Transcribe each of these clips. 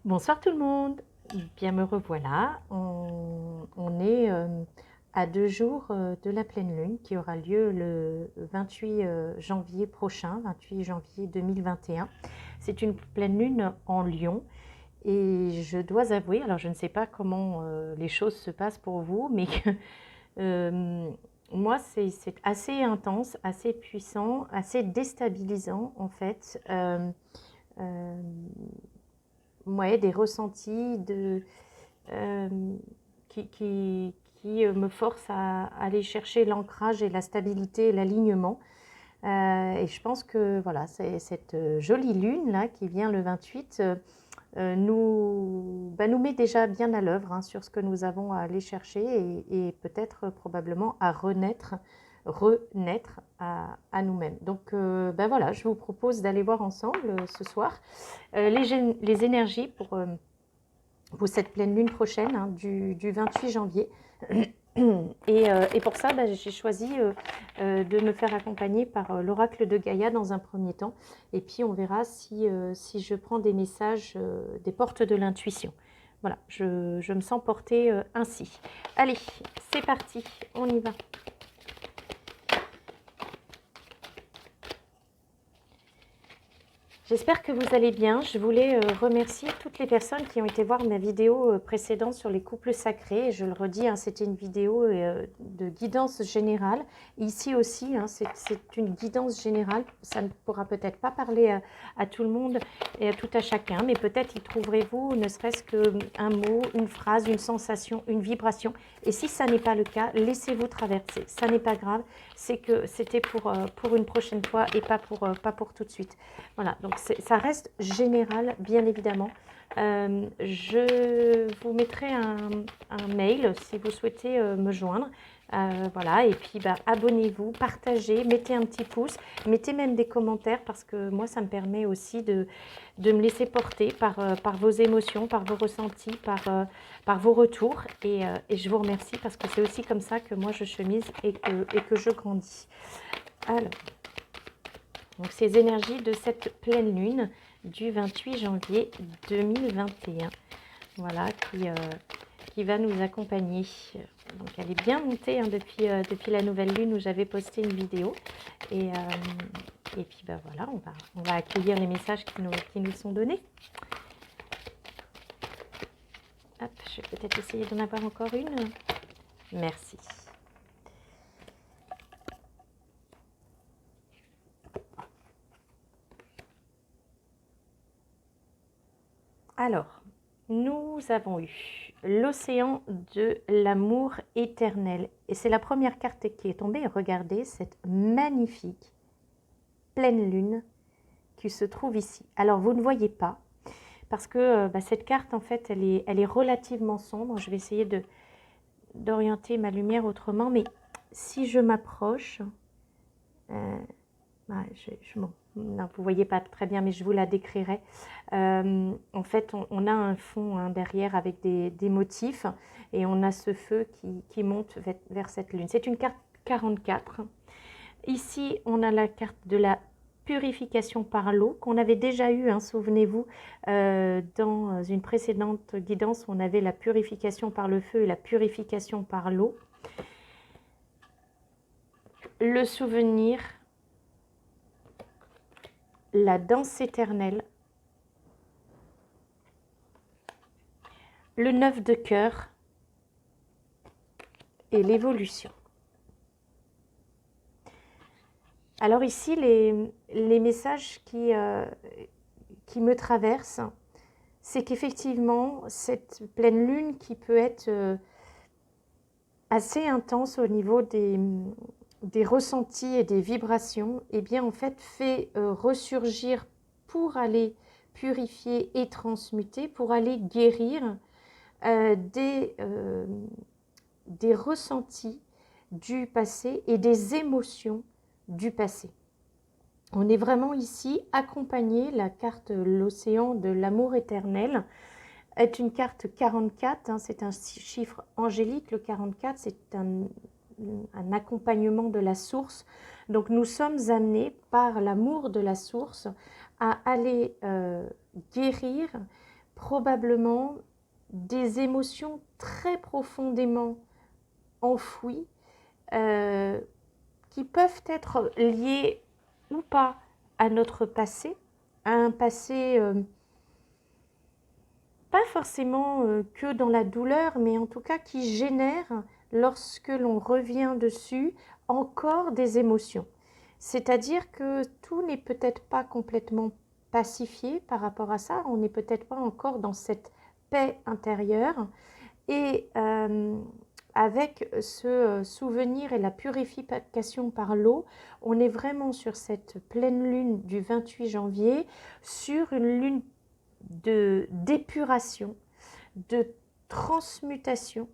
Bonsoir tout le monde, bien me revoilà. On est à 2 jours de la pleine lune qui aura lieu le 28 janvier prochain, 28 janvier 2021. C'est une pleine lune en Lion et je dois avouer, alors je ne sais pas comment les choses se passent pour vous, mais euh, moi c'est assez intense, assez puissant, assez déstabilisant en fait. Euh, ouais, des ressentis euh, qui me forcent à aller chercher l'ancrage et la stabilité et l'alignement. Et je pense que voilà, c'est cette jolie lune là qui vient le 28 nous met déjà bien à l'œuvre hein, sur ce que nous avons à aller chercher et peut-être probablement à renaître à nous-mêmes. Donc voilà, je vous propose d'aller voir ensemble ce soir les énergies pour cette pleine lune prochaine hein, du 28 janvier. Et pour ça, j'ai choisi de me faire accompagner par l'oracle de Gaïa dans un premier temps. Et puis, on verra si je prends des messages des portes de l'intuition. Voilà, je me sens portée ainsi. Allez, c'est parti, on y va. J'espère que vous allez bien. Je voulais remercier toutes les personnes qui ont été voir ma vidéo précédente sur les couples sacrés. Je le redis, hein, c'était une vidéo de guidance générale. Ici aussi, hein, c'est une guidance générale. Ça ne pourra peut-être pas parler à tout le monde et à tout à chacun, mais peut-être y trouverez-vous ne serait-ce qu'un mot, une phrase, une sensation, une vibration. Et si ça n'est pas le cas, laissez-vous traverser. Ça n'est pas grave. C'est que c'était pour une prochaine fois et pas pour tout de suite. Voilà, donc ça reste général, bien évidemment. Je vous mettrai un mail si vous souhaitez me joindre. Voilà, et puis abonnez-vous, partagez, mettez un petit pouce, mettez même des commentaires parce que moi, ça me permet aussi de me laisser porter par vos émotions, par vos ressentis, par vos retours. Et je vous remercie parce que c'est aussi comme ça que moi, je chemise et que je grandis. Alors. Donc, ces énergies de cette pleine lune du 28 janvier 2021, voilà, qui va nous accompagner. Donc, elle est bien montée hein, depuis la nouvelle lune où j'avais posté une vidéo. Et puis, voilà, on va accueillir les messages qui nous sont donnés. Hop, je vais peut-être essayer d'en avoir encore une. Merci. Alors, nous avons eu l'océan de l'amour éternel. Et c'est la première carte qui est tombée. Regardez cette magnifique pleine lune qui se trouve ici. Alors, vous ne voyez pas, parce que cette carte, en fait, elle est relativement sombre. Je vais essayer d'orienter ma lumière autrement. Mais si je m'approche, bon, non, vous ne voyez pas très bien, mais je vous la décrirai. En fait, on a un fond hein, derrière avec des motifs et on a ce feu qui monte vers cette lune. C'est une carte 44. Ici, on a la carte de la purification par l'eau qu'on avait déjà eu, hein, souvenez-vous, dans une précédente guidance, on avait la purification par le feu et la purification par l'eau. Le souvenir, la danse éternelle, le 9 de cœur et l'évolution. Alors ici, les messages qui me traversent, c'est qu'effectivement, cette pleine lune qui peut être assez intense au niveau des ressentis et des vibrations, eh bien en fait fait ressurgir pour aller purifier et transmuter, pour aller guérir des ressentis du passé et des émotions du passé. On est vraiment ici accompagné, la carte l'océan de l'amour éternel est une carte 44, hein, c'est un chiffre angélique, le 44 c'est un accompagnement de la source. Donc nous sommes amenés par l'amour de la source à aller guérir probablement des émotions très profondément enfouies euh, qui peuvent être liées ou pas à notre passé, à un passé pas forcément que dans la douleur, mais en tout cas qui génère, lorsque l'on revient dessus, encore des émotions. C'est-à-dire que tout n'est peut-être pas complètement pacifié par rapport à ça, on n'est peut-être pas encore dans cette paix intérieure. Et avec ce souvenir et la purification par l'eau, on est vraiment sur cette pleine lune du 28 janvier, sur une lune d'épuration, de transmutation,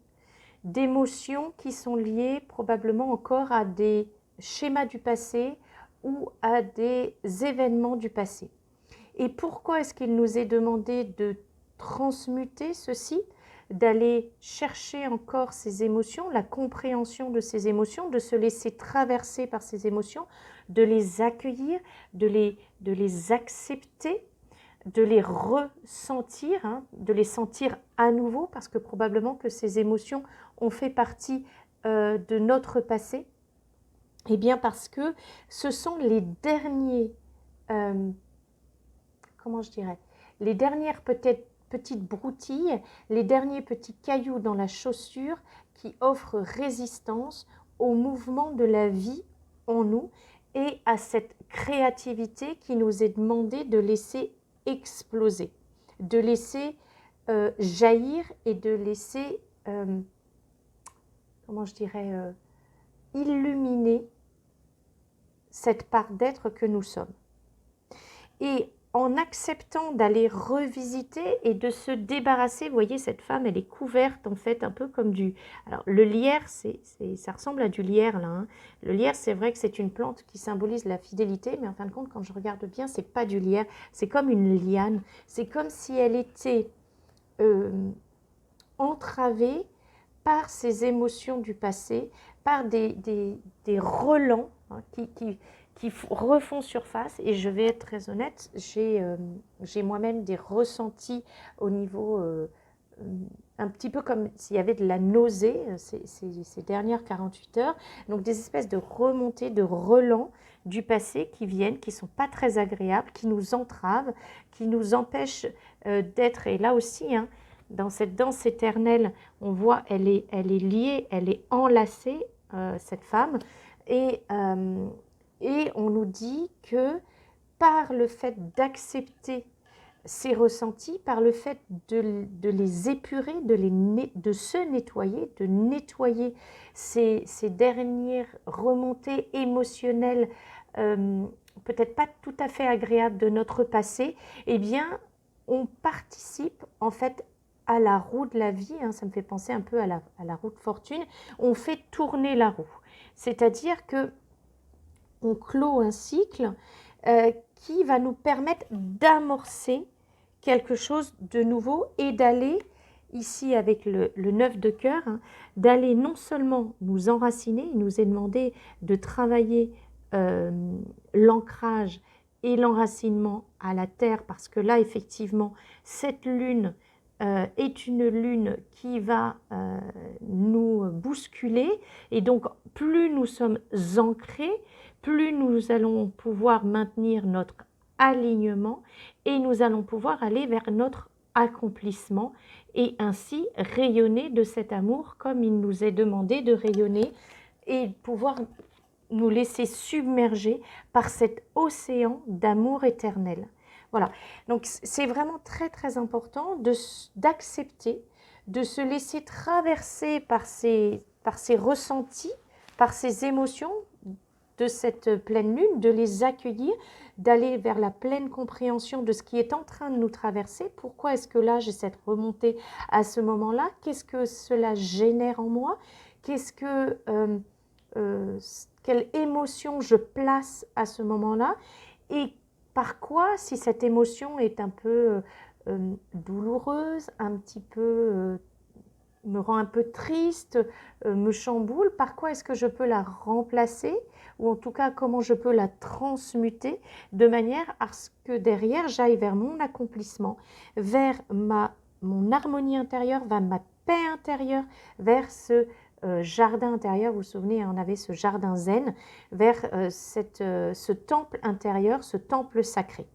d'émotions qui sont liées probablement encore à des schémas du passé ou à des événements du passé. Et pourquoi est-ce qu'il nous est demandé de transmuter ceci, d'aller chercher encore ces émotions, la compréhension de ces émotions, de se laisser traverser par ces émotions, de les accueillir, de les accepter, de les ressentir, hein, de les sentir à nouveau, parce que probablement que ces émotions ont fait partie de notre passé. Eh bien parce que ce sont les derniers, comment je dirais, les dernières peut-être petites broutilles, les derniers petits cailloux dans la chaussure qui offrent résistance au mouvement de la vie en nous et à cette créativité qui nous est demandée de laisser exploser, de laisser jaillir et de laisser, comment je dirais, illuminer cette part d'être que nous sommes. Et en acceptant d'aller revisiter et de se débarrasser, vous voyez, cette femme, elle est couverte en fait un peu comme du... Alors le lierre, ça ressemble à du lierre là. Hein. Le lierre, c'est vrai que c'est une plante qui symbolise la fidélité, mais en fin de compte, quand je regarde bien, c'est pas du lierre, c'est comme une liane. C'est comme si elle était entravée par ces émotions du passé, par des relents hein, qui refont surface. Et je vais être très honnête, j'ai moi-même des ressentis au niveau un petit peu comme s'il y avait de la nausée ces dernières 48 heures. Donc des espèces de remontées, de relents du passé qui viennent, qui ne sont pas très agréables, qui nous entravent, qui nous empêchent d'être, et là aussi, hein, dans cette danse éternelle, on voit, elle est liée, elle est enlacée, cette femme, et on nous dit que par le fait d'accepter ces ressentis, par le fait de les épurer, de se nettoyer, de nettoyer ces dernières remontées émotionnelles, peut-être pas tout à fait agréables de notre passé, eh bien, on participe en fait à la roue de la vie, hein, ça me fait penser un peu à la roue de fortune, on fait tourner la roue. C'est-à-dire que on clôt un cycle qui va nous permettre d'amorcer quelque chose de nouveau et d'aller, ici avec le 9 de cœur, hein, d'aller non seulement nous enraciner, il nous est demandé de travailler l'ancrage et l'enracinement à la terre, parce que là, effectivement, cette lune est une lune qui va nous bousculer, et donc plus nous sommes ancrés, plus nous allons pouvoir maintenir notre alignement et nous allons pouvoir aller vers notre accomplissement et ainsi rayonner de cet amour comme il nous est demandé de rayonner et pouvoir nous laisser submerger par cet océan d'amour éternel. Voilà, donc c'est vraiment très très important d'accepter, de se laisser traverser par ces ressentis, par ces émotions de cette pleine lune, de les accueillir, d'aller vers la pleine compréhension de ce qui est en train de nous traverser. Pourquoi est-ce que là j'ai cette remontée à ce moment-là? Qu'est-ce que cela génère en moi? Quelle émotion je place à ce moment-là? Et par quoi, si cette émotion est un peu douloureuse, un petit peu me rend un peu triste, me chamboule, par quoi est-ce que je peux la remplacer ou en tout cas comment je peux la transmuter de manière à ce que derrière j'aille vers mon accomplissement, vers mon harmonie intérieure, vers ma paix intérieure, vers ce jardin intérieur. Vous vous souvenez, on avait ce jardin zen, vers ce temple intérieur, ce temple sacré.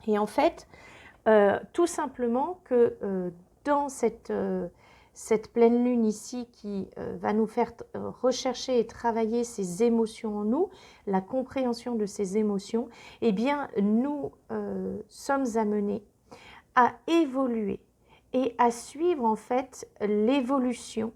Et en fait, tout simplement que dans cette pleine lune ici qui va nous faire rechercher et travailler ces émotions en nous, la compréhension de ces émotions, eh bien, nous sommes amenés à évoluer et à suivre en fait l'évolution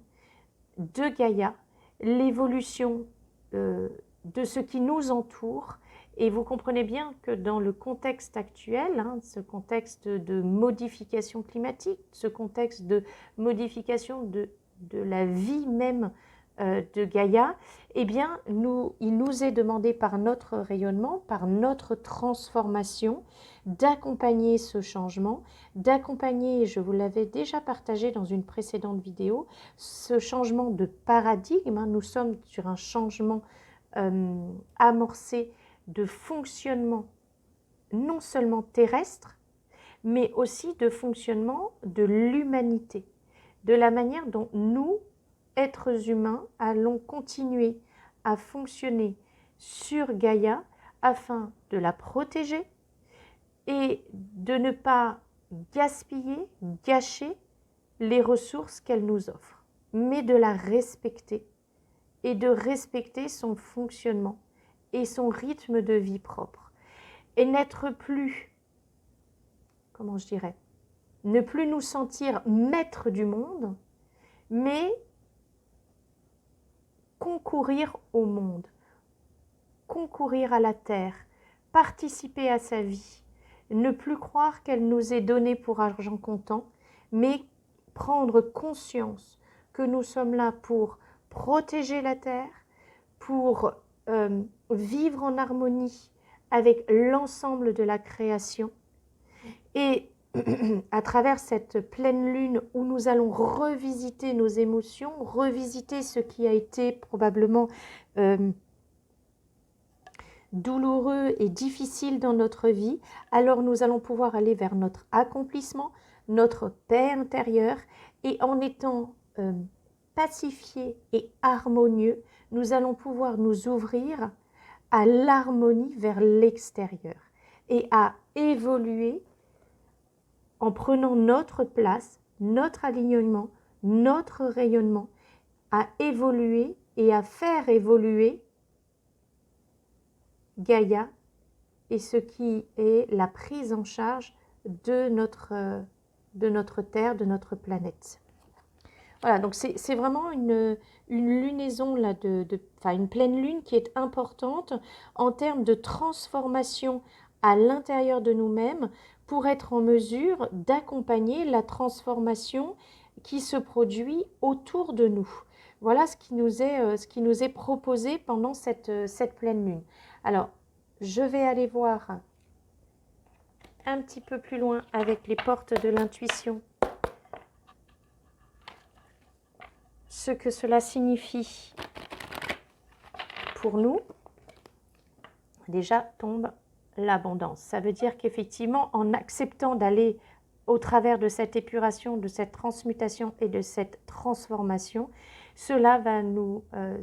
de Gaïa, l'évolution de ce qui nous entoure. Et vous comprenez bien que dans le contexte actuel, hein, ce contexte de modification climatique, ce contexte de modification de la vie même de Gaïa, eh bien, il nous est demandé par notre rayonnement, par notre transformation, d'accompagner ce changement, d'accompagner, je vous l'avais déjà partagé dans une précédente vidéo, ce changement de paradigme. Hein. Nous sommes sur un changement amorcé de fonctionnement non seulement terrestre, mais aussi de fonctionnement de l'humanité, de la manière dont nous, êtres humains, allons continuer à fonctionner sur Gaïa afin de la protéger et de ne pas gaspiller, gâcher les ressources qu'elle nous offre, mais de la respecter et de respecter son fonctionnement et son rythme de vie propre. Et n'être plus, comment je dirais, ne plus nous sentir maîtres du monde, mais concourir au monde, concourir à la terre, participer à sa vie, ne plus croire qu'elle nous est donnée pour argent comptant, mais prendre conscience que nous sommes là pour protéger la terre, pour vivre en harmonie avec l'ensemble de la création. Et à travers cette pleine lune où nous allons revisiter nos émotions, revisiter ce qui a été probablement douloureux et difficile dans notre vie, alors nous allons pouvoir aller vers notre accomplissement, notre paix intérieure, et en étant pacifiés et harmonieux, nous allons pouvoir nous ouvrir à l'harmonie vers l'extérieur et à évoluer en prenant notre place, notre alignement, notre rayonnement, à évoluer et à faire évoluer Gaïa et ce qui est la prise en charge de notre Terre, de notre planète. Voilà, donc c'est vraiment une lunaison, là, une pleine lune qui est importante en termes de transformation à l'intérieur de nous-mêmes pour être en mesure d'accompagner la transformation qui se produit autour de nous. Voilà ce qui nous est proposé pendant cette pleine lune. Alors, je vais aller voir un petit peu plus loin avec les portes de l'intuition ce que cela signifie pour nous. Déjà tombe l'abondance. Ça veut dire qu'effectivement, en acceptant d'aller au travers de cette épuration, de cette transmutation et de cette transformation, cela va nous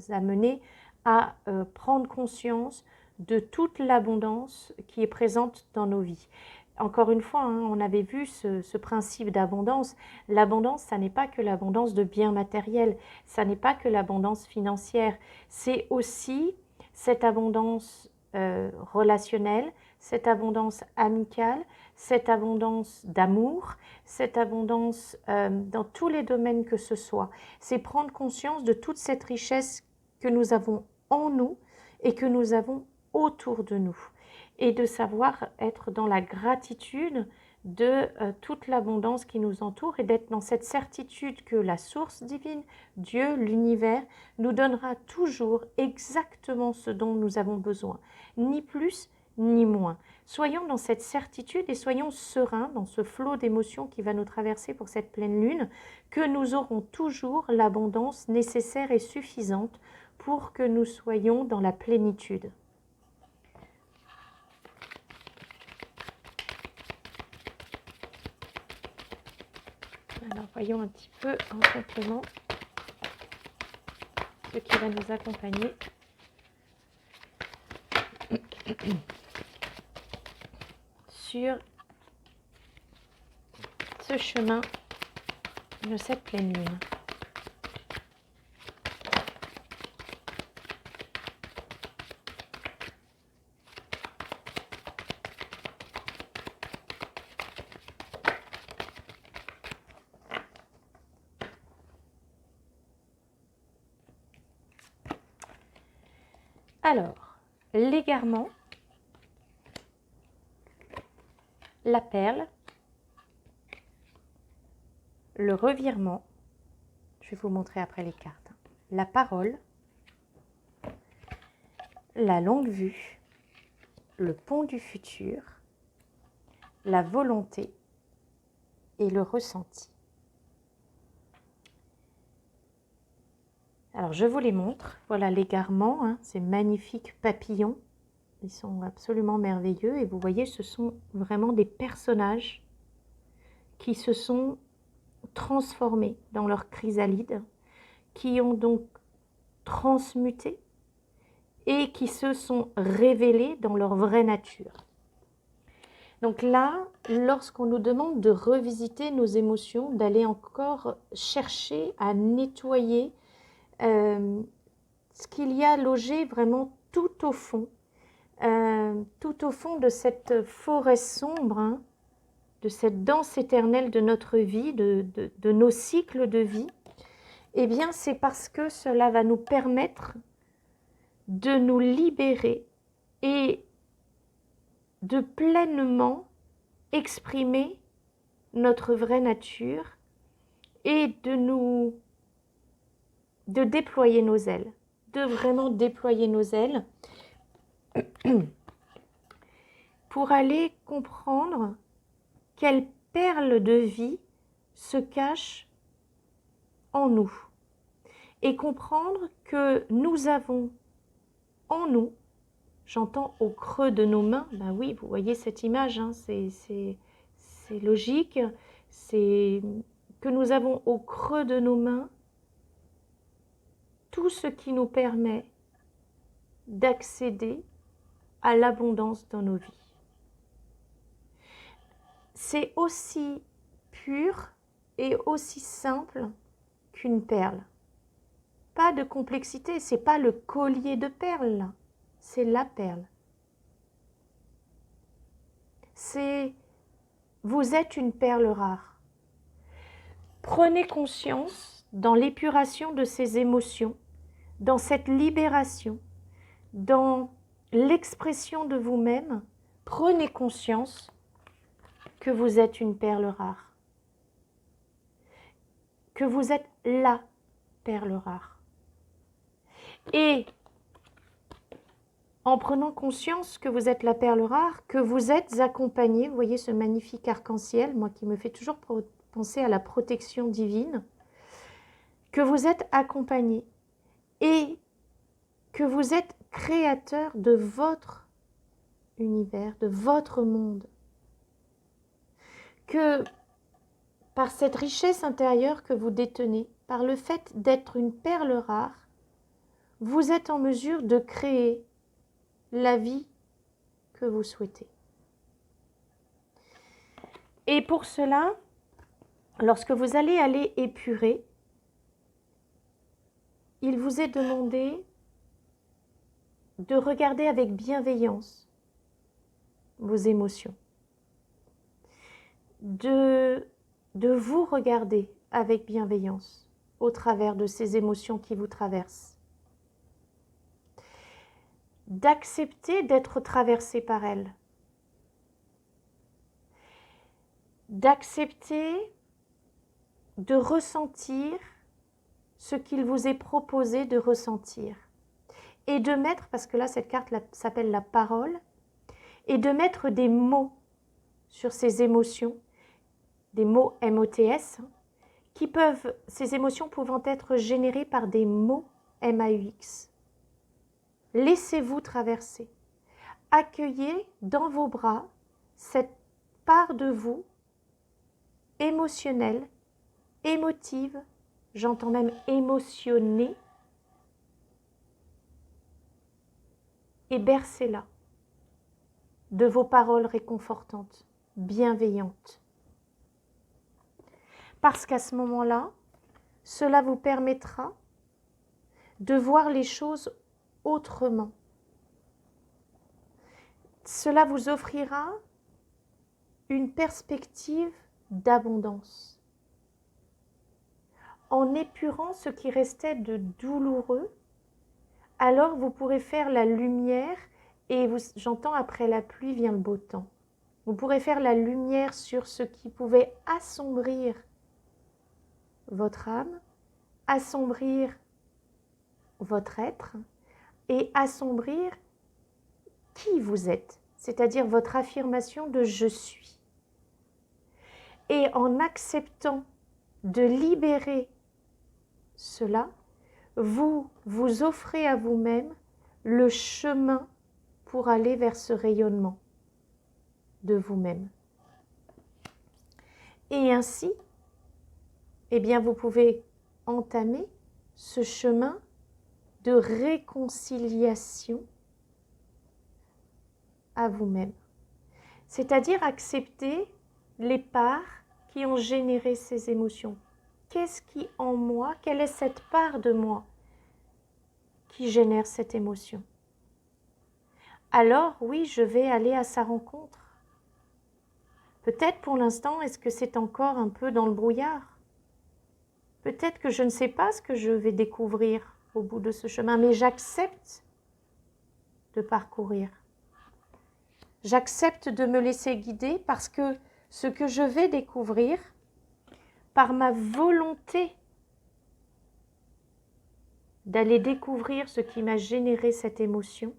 amener à prendre conscience de toute l'abondance qui est présente dans nos vies. Encore une fois, hein, on avait vu ce principe d'abondance. L'abondance, ça n'est pas que l'abondance de biens matériels, ça n'est pas que l'abondance financière, c'est aussi cette abondance relationnelle, cette abondance amicale, cette abondance d'amour, cette abondance dans tous les domaines que ce soit. C'est prendre conscience de toute cette richesse que nous avons en nous et que nous avons autour de nous. Et de savoir être dans la gratitude de toute l'abondance qui nous entoure et d'être dans cette certitude que la source divine, Dieu, l'univers, nous donnera toujours exactement ce dont nous avons besoin, ni plus ni moins. Soyons dans cette certitude et soyons sereins dans ce flot d'émotions qui va nous traverser pour cette pleine lune, que nous aurons toujours l'abondance nécessaire et suffisante pour que nous soyons dans la plénitude. Alors, voyons un petit peu en complément ce qui va nous accompagner. Sur ce chemin de cette pleine lune. Alors, l'égarement, la perle, le revirement, je vais vous montrer après les cartes, la parole, la longue vue, le pont du futur, la volonté et le ressenti. Alors, je vous les montre. Voilà l'égarement, hein, ces magnifiques papillons. Ils sont absolument merveilleux. Et vous voyez, ce sont vraiment des personnages qui se sont transformés dans leur chrysalide, qui ont donc transmuté et qui se sont révélés dans leur vraie nature. Donc là, lorsqu'on nous demande de revisiter nos émotions, d'aller encore chercher à nettoyer ce qu'il y a logé vraiment tout au fond de cette forêt sombre, hein, de cette danse éternelle de notre vie, de nos cycles de vie, eh bien c'est parce que cela va nous permettre de nous libérer et de pleinement exprimer notre vraie nature et de déployer nos ailes, de vraiment déployer nos ailes pour aller comprendre quelle perle de vie se cache en nous et comprendre que nous avons en nous, j'entends au creux de nos mains, ben oui, vous voyez cette image, hein, c'est logique, c'est que nous avons au creux de nos mains tout ce qui nous permet d'accéder à l'abondance dans nos vies. C'est aussi pur et aussi simple qu'une perle. Pas de complexité, c'est pas le collier de perles, c'est la perle. Vous êtes une perle rare. Prenez conscience dans l'épuration de ces émotions, dans cette libération, dans l'expression de vous-même, prenez conscience que vous êtes une perle rare, que vous êtes la perle rare. Et en prenant conscience que vous êtes la perle rare, que vous êtes accompagné, vous voyez ce magnifique arc-en-ciel, moi qui me fait toujours penser à la protection divine, que vous êtes accompagné et que vous êtes créateur de votre univers, de votre monde. Que par cette richesse intérieure que vous détenez, par le fait d'être une perle rare, vous êtes en mesure de créer la vie que vous souhaitez. Et pour cela, lorsque vous allez épurer, il vous est demandé de regarder avec bienveillance vos émotions, de vous regarder avec bienveillance au travers de ces émotions qui vous traversent, d'accepter d'être traversé par elles, d'accepter de ressentir ce qu'il vous est proposé de ressentir et de mettre, parce que là cette carte s'appelle la parole, et de mettre des mots sur ces émotions, des mots MOTS, ces émotions pouvant être générées par des mots MAUX. Laissez-vous traverser. Accueillez dans vos bras cette part de vous émotionnelle, émotive, j'entends même émotionnée, et bercez-la de vos paroles réconfortantes, bienveillantes. Parce qu'à ce moment-là, cela vous permettra de voir les choses autrement. Cela vous offrira une perspective d'abondance. En épurant ce qui restait de douloureux, alors vous pourrez faire la lumière et j'entends après la pluie vient le beau temps. Vous pourrez faire la lumière sur ce qui pouvait assombrir votre âme, assombrir votre être et assombrir qui vous êtes, c'est-à-dire votre affirmation de « je suis ». Et en acceptant de libérer cela, vous vous offrez à vous-même le chemin pour aller vers ce rayonnement de vous-même. Et ainsi, eh bien, vous pouvez entamer ce chemin de réconciliation à vous-même. C'est-à-dire accepter les parts qui ont généré ces émotions. Qu'est-ce qui en moi, quelle est cette part de moi qui génère cette émotion? Alors oui, je vais aller à sa rencontre. Peut-être pour l'instant, est-ce que c'est encore un peu dans le brouillard? Peut-être que je ne sais pas ce que je vais découvrir au bout de ce chemin, mais j'accepte de parcourir. J'accepte de me laisser guider parce que ce que je vais découvrir, par ma volonté d'aller découvrir ce qui m'a généré cette émotion,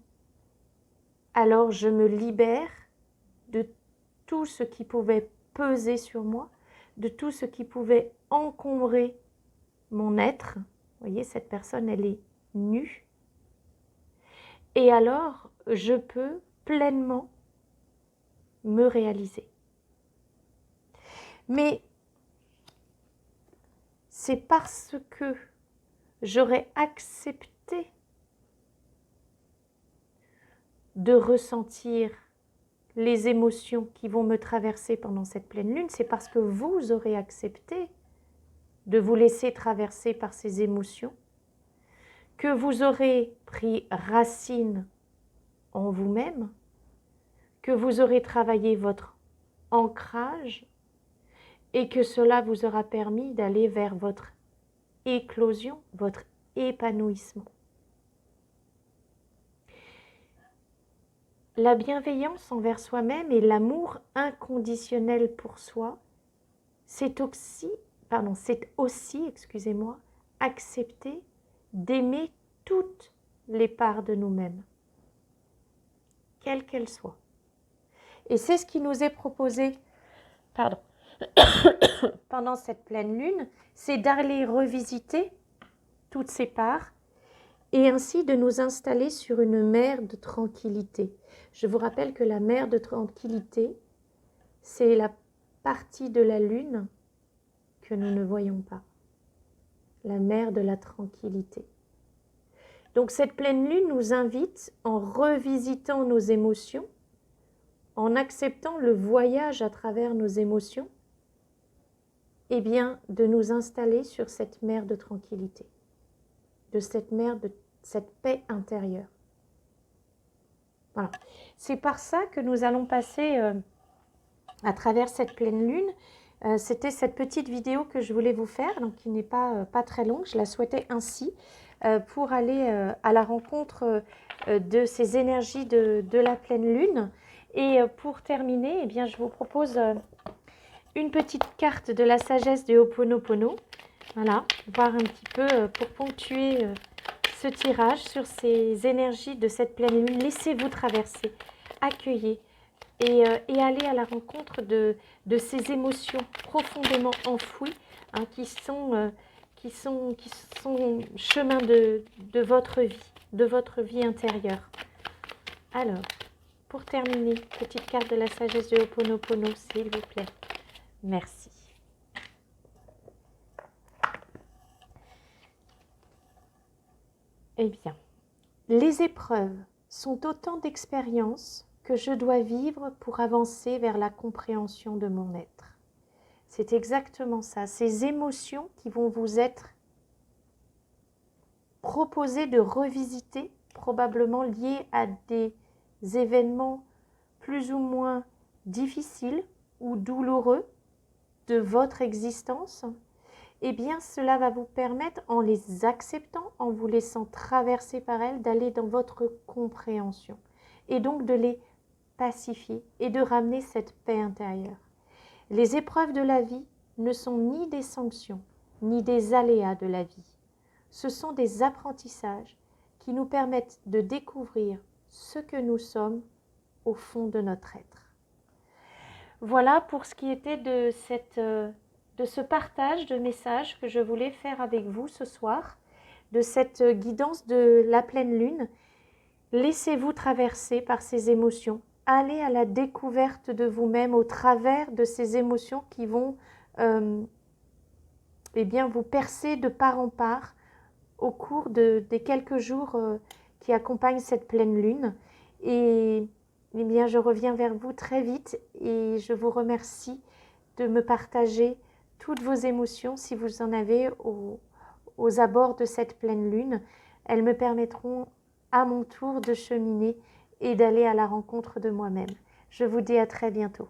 alors je me libère de tout ce qui pouvait peser sur moi, de tout ce qui pouvait encombrer mon être. Vous voyez, cette personne, elle est nue. Et alors, je peux pleinement me réaliser. Mais c'est parce que j'aurais accepté de ressentir les émotions qui vont me traverser pendant cette pleine lune, c'est parce que vous aurez accepté de vous laisser traverser par ces émotions, que vous aurez pris racine en vous-même, que vous aurez travaillé votre ancrage et que cela vous aura permis d'aller vers votre éclosion, votre épanouissement. La bienveillance envers soi-même et l'amour inconditionnel pour soi, c'est aussi, excusez-moi, accepter d'aimer toutes les parts de nous-mêmes, quelles qu'elles soient. Et c'est ce qui nous est proposé, pendant cette pleine lune, c'est d'aller revisiter toutes ces parts et ainsi de nous installer sur une mer de tranquillité. Je vous rappelle que la mer de tranquillité, c'est la partie de la lune que nous ne voyons pas. La mer de la tranquillité. Donc cette pleine lune nous invite, en revisitant nos émotions, en acceptant le voyage à travers nos émotions, eh bien, de nous installer sur cette mer de tranquillité, de cette mer de cette paix intérieure. Voilà. C'est par ça que nous allons passer à travers cette pleine lune. C'était cette petite vidéo que je voulais vous faire, donc qui n'est pas très longue. Je la souhaitais ainsi pour aller à la rencontre de ces énergies de la pleine lune. Et pour terminer, eh bien, je vous propose une petite carte de la sagesse de Ho'oponopono. Voilà, voir un petit peu pour ponctuer ce tirage sur ces énergies de cette pleine lune. Laissez-vous traverser, accueillez et aller à la rencontre de ces émotions profondément enfouies hein, qui sont chemin de votre vie. de votre vie intérieure. Alors, pour terminer, petite carte de la sagesse de Ho'oponopono, s'il vous plaît. Merci. Eh bien, les épreuves sont autant d'expériences que je dois vivre pour avancer vers la compréhension de mon être. C'est exactement ça, ces émotions qui vont vous être proposées de revisiter, probablement liées à des événements plus ou moins difficiles ou douloureux de votre existence. Eh bien, cela va vous permettre, en les acceptant, en vous laissant traverser par elles, d'aller dans votre compréhension et donc de les pacifier et de ramener cette paix intérieure. Les épreuves de la vie ne sont ni des sanctions, ni des aléas de la vie. Ce sont des apprentissages qui nous permettent de découvrir ce que nous sommes au fond de notre être. Voilà pour ce qui était de ce partage de messages que je voulais faire avec vous ce soir, de cette guidance de la pleine lune. Laissez-vous traverser par ces émotions. Allez à la découverte de vous-même au travers de ces émotions qui vont eh bien, vous percer de part en part au cours des quelques jours qui accompagnent cette pleine lune. Et eh bien, je reviens vers vous très vite et je vous remercie de me partager toutes vos émotions si vous en avez aux abords de cette pleine lune. Elles me permettront à mon tour de cheminer et d'aller à la rencontre de moi-même. Je vous dis à très bientôt.